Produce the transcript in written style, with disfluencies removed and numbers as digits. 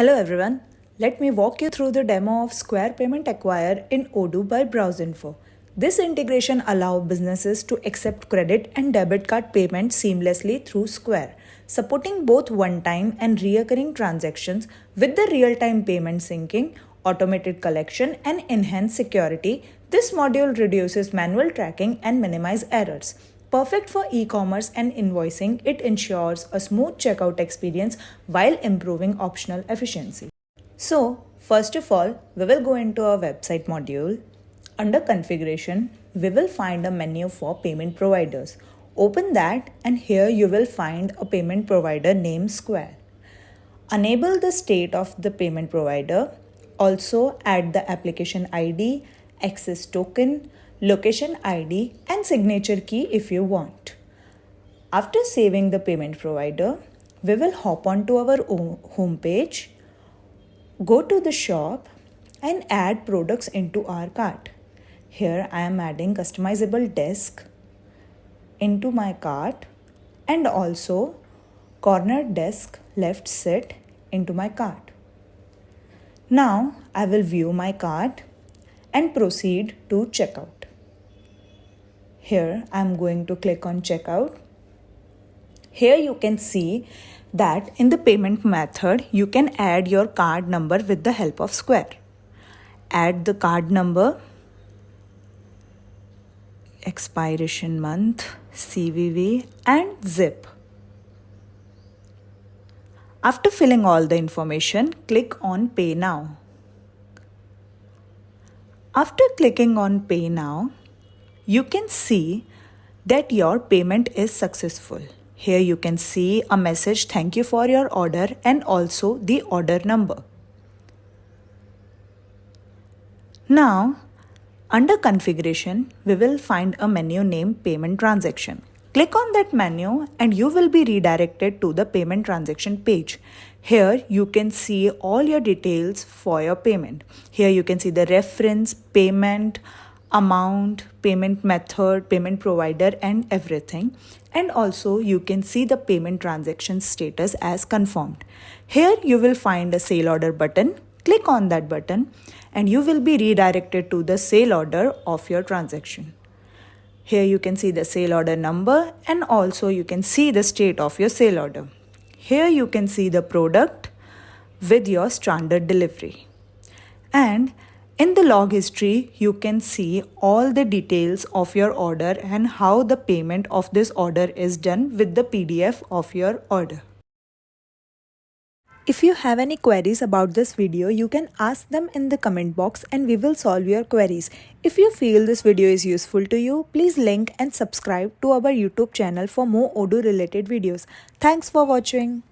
Hello everyone, let me walk you through the demo of Square Payment Acquire in Odoo by BrowseInfo. This integration allows businesses to accept credit and debit card payments seamlessly through Square, supporting both one-time and recurring transactions with the real-time payment syncing, automated collection, and enhanced security. This module reduces manual tracking and minimizes errors. Perfect for e-commerce and invoicing, it ensures a smooth checkout experience while improving optional efficiency. So, first of all, we will go into our website module. Under configuration, we will find a menu for payment providers. Open that and here you will find a payment provider named Square. Enable the state of the payment provider. Also add the application ID, access token, location ID and signature key if you want. After saving the payment provider, we will hop on to our home page, go to the shop and add products into our cart. Here I am adding customizable desk into my cart and also corner desk left sit into my cart. Now I will view my cart and proceed to checkout. Here I am going to click on checkout. Here you can see that in the payment method you can add your card number with the help of Square. Add the card number, expiration month, CVV and zip. After filling all the information, click on Pay Now. After clicking on Pay Now, you can see that your payment is successful. Here you can see a message, thank you for your order and also the order number. Now, under configuration, we will find a menu named Payment Transaction. Click on that menu and you will be redirected to the payment transaction page. Here you can see all your details for your payment. Here you can see the reference, payment, amount, payment method, payment provider and everything. And also you can see the payment transaction status as confirmed. Here you will find a sale order button. Click on that button and you will be redirected to the sale order of your transaction. Here you can see the sale order number and also you can see the state of your sale order. Here you can see the product with your standard delivery. And in the log history, you can see all the details of your order and how the payment of this order is done with the PDF of your order. If you have any queries about this video, you can ask them in the comment box and we will solve your queries. If you feel this video is useful to you, please like and subscribe to our YouTube channel for more Odoo related videos. Thanks for watching.